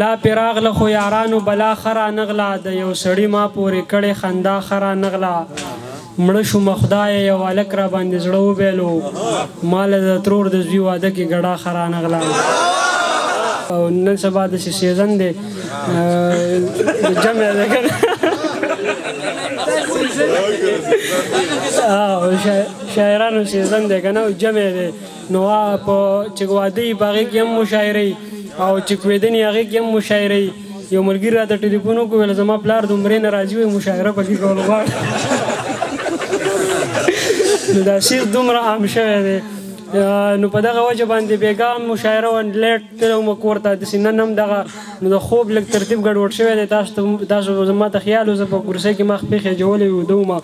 لا پیراغله خو یارانو بلا خرا نغلا د یو سړی ما پورې کړې خندا خرا نغلا مړه شوم خدای یو هلک را باندې زړه وبیلو مال د ترور د زوی واده کې ګډا خرا نغلا او نن سبا داسې سیزن دی جمع دی که شاعرانو سیزن دی که نه جمع دی نو چې واده یي په هغې کې هم مشاعرې او چې کوېدنې هغې کې هم مشاعرې یو ملګري راته ټلیفون وکړو ویل زما پلار د عمرې نه راځي وایي مشاعره پکې کول غواړي نو دا سیز دومره عام شوی دی نو په دغه وجه باندې بېګا هم مشاعره وه لیټ تللی وم کور ته داسې نن هم دغه نو د خوب لږ ترتیب ګډوډ شوی دی تاسو زما ته خیال و زه په کرسۍ کې ما خپې خېجولې وي وده ومه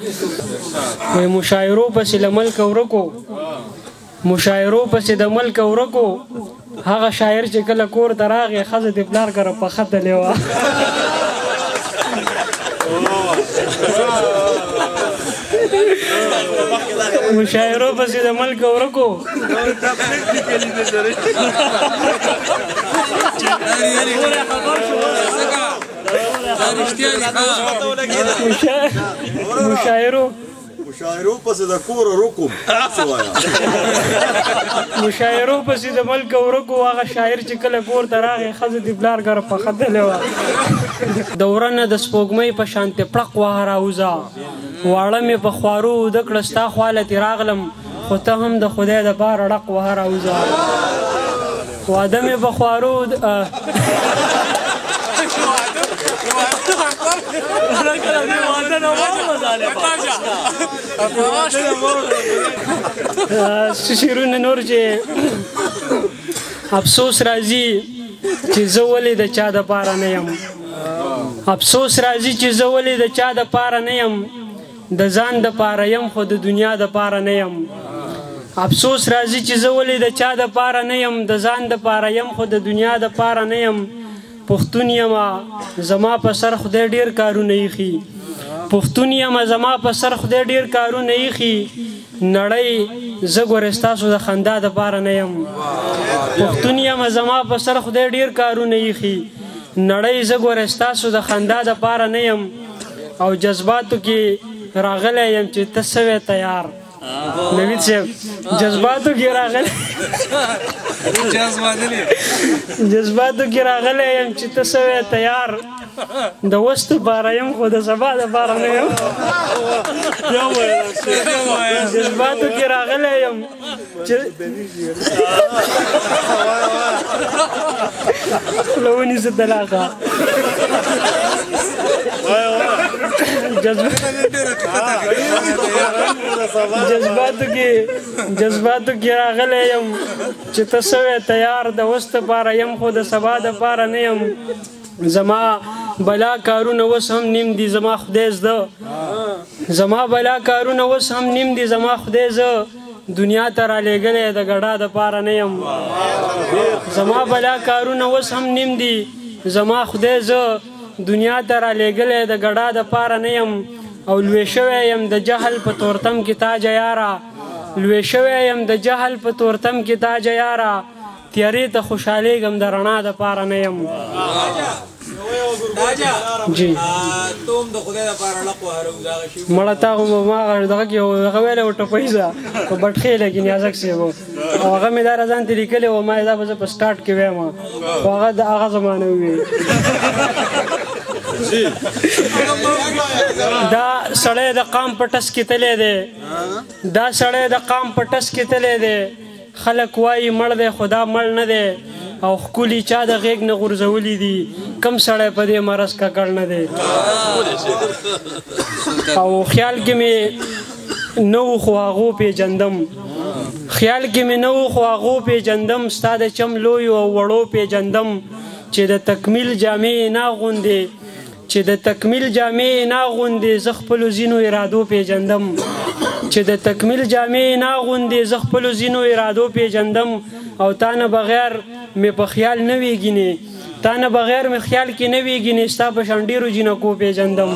وایي مشاعرو پسې له ملکه ورکو مشاعرو پسې د ملک ورکو هغه شاعر چې کله کور ته راغی ښځه د پلار کره پخه تلې وه مشاعرو پسې د ملک ورکو مشاعرو پسې د کور رکم مشاعرو پسې د ملک ورکو هغه شاعر چې کله کور ته راغی ښځه د پلار کره پخه تلې وه د وره نه د سپوږمۍ په شانتې پړق وهه راوځه واړه مې په خوارو اوده کړه ستا خواله راغلم خو ته هم د خدای دپاره ډق وهه راوځه واده مې په خوارو شیرونه نور چې افسوس راځي چې زه ولې د چا دپاره نه یم افسوس راځي چې زه ولې د چا دپاره نه یم د ځان دپاره یم خو د دنیا دپاره نه یم افسوس راځي چې زه ولې د چا دپاره نه یم د ځان دپاره یم خو د دنیا دپاره نه یم پښتون یمه زما په سر خدای ډېر کارونه ایښي پښتون یمه زما په سر خدای ډېر کارونه ایښي نړۍ زه ګورې ستاسو د خندا دپاره نه یم پښتون یمه زما په سر خدای ډېر کارونه ایښي نړۍ زه ګورې ستاسو د خندا دپاره نه یم او جذباتو کې راغلی یم چې ته سوی تیار نوید صاحب جذباتو کې راغلی جذباتو کې راغلی یم چې ته سوی تیار د وس دپاره یم خو د سبا دپاره نه یم جذباتو کې راغلی یم خوله ونیسه طلاقه جذباتو کې راغلی یم چې ته سوی تیار د وس دپاره یم خو د سبا دپاره نه یم زما بلا کارونه اوس هم نیم دي زما خدای زده زما بلا کارونه اوس هم نیم دي زما خدای زه دنیا ته رالیږلی د ګډا دپاره نه یم زما بلا کارونه اوس هم نیم دي زما خدای زه دنیا ته رالیږلی د ګډا دپاره نه یم او لوی شوی یم د جهل په تورتم کې تاجه یاره لوی شوی یم د جهل په تورتم کې تاجه یاره تیارې ته خوشحالیږم د رڼا دپاره نه یم مړه تا خو ما دغه کې هغه ویلی و ټپیزه په بټخېله کې نیازک صاحب او هغه مې دا رضان ته لیکلی و ما دا به زه په سټارټ کې ویم خو هغه زمانه ووی دا سړی د قام په ټس کې تلی دی دا سړی د قام په ټس کې تلی دی خلک وایي مړ دی خو دا مړ نه دی او ښکلي چا د غېږ نه غورځولي دي کم سړی په دې مرض ککړ نه دی او خیال کې مې نه و خو هغو پیژندم خیال کې مې نه و خو هغو پیژندم ستا د چم لویو او وړو پیژندم چې د تکمیل جامې نه غوندې چې د تکمیل جامې نه غوندې زه خپلو ځینو ارادو پیژندم چې د تکمیل جامې نه غوندې زه خپلو ځینو ارادو پیژندم او تا نه بغیر مې په خیال نه ویګینې تا نه بغیر مې خیال کې نه ویګینې ستا په شان ډېرو جینکو پیژندم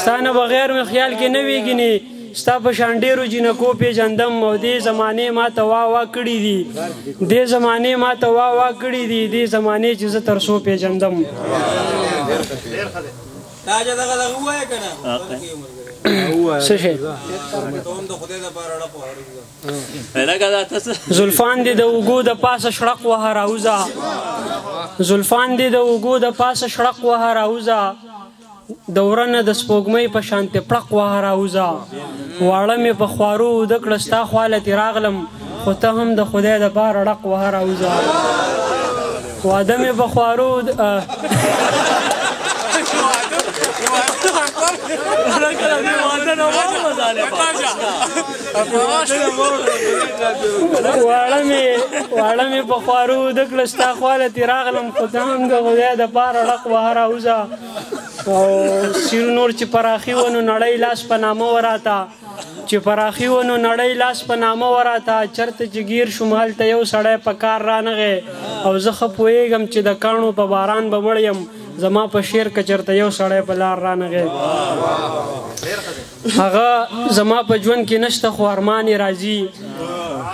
ستا نه بغیر مې خیال کې نه ویګینې ستا په شان ډېرو جنکو پېژندم او دې زمانې ما ته وا وا کړي دي دې زمانې ما ته وا وا کړي دي دې زمانې چې زه تر څو پېژندم څه شی زلفان دې د اوږو د پاسه شړق وهه راوځه زلفان دې د اوږو د پاسه شړق وهه راوځه د ورنه د سپوږمۍ په شانتې پړق وهه راوځه واړه مې په خوارو اوده کړه ستا خواله راغلم خو ته هم د خدای دپاره ړق وهه راوځه واده مې په خوارو واړه مې په خوارو اوده کړه ستا خواله راغلم خو ته هم د خدای دپاره ړق وهه راوځه او سیر نور چې پراخي ونو نړۍ لاس په نامه وراته چې پراخي ونو نړۍ لاس په نامه وراته چرته چې ګیر شوم هلته یو سړی په کار رانغی او زه ښه پوهېږم چې د کاڼو په باران به مړ یم زما په شعر که چرته یو سړی په لار رانغی هغه زما په ژوند کې نشته خو ارمان یې راځي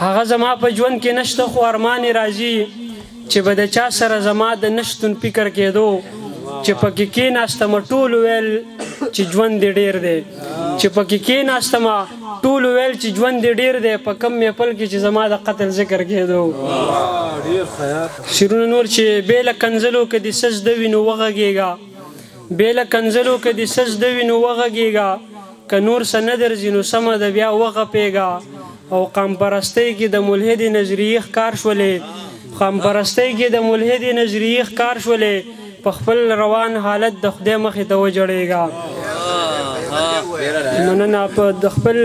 هغه زما په ژوند کې نشته خو ارمان یې راځي چې به د چا سره زما د نشتون فکر کېدو چې پکې کېناستمه ټول ویل چې ژوند دې ډېر دی چې پکې کېناستمه ټول ویل چې ژوند دې ډېر دی په کم محفل کې چې زما د قتل ذکر کېدو شعرونه نور چې بې له کنځلو که دې سجده وي نو وغږېږه بې له کنځلو که دې سجده وي نو وغږېږه که نور څه نه درځي نو سمه ده بیا وغپېږه او قام پرستۍ کې د ملحدې نظریې ښکار شولې قام پرستۍ کې د ملحدې نظریې ښکار شولې په خپل روان حالت د خدای مخې ته وجړېږه مننه په د خپل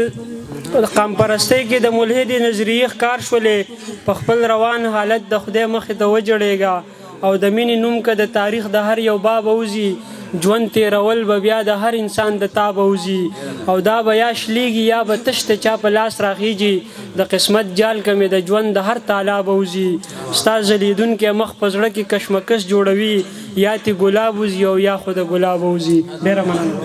قام پرستۍ کې د ملحدې نظریې ښکار شولې په خپل روان حالت د خدای مخې ته وجړېږه او د مینې نوم که د تاریخ د هر یو باب وځي ژوند تیرول به بیا د هر انسان د تاب وځي او دا به یا شلیږي یا به تشته چا په لاس راخیږي د قسمت جال که مې د ژوند د هر تالاب وځي ستا ځلیدونکی مخ په زړه کې کشمکش جوړوي یا تی ګلاب وځي او یا خو د ګلاب وځي ډېره مننه